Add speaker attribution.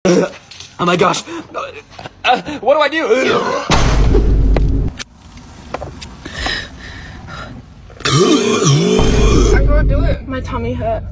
Speaker 1: Oh my gosh. What do I do?
Speaker 2: I can't do it. My tummy hurt.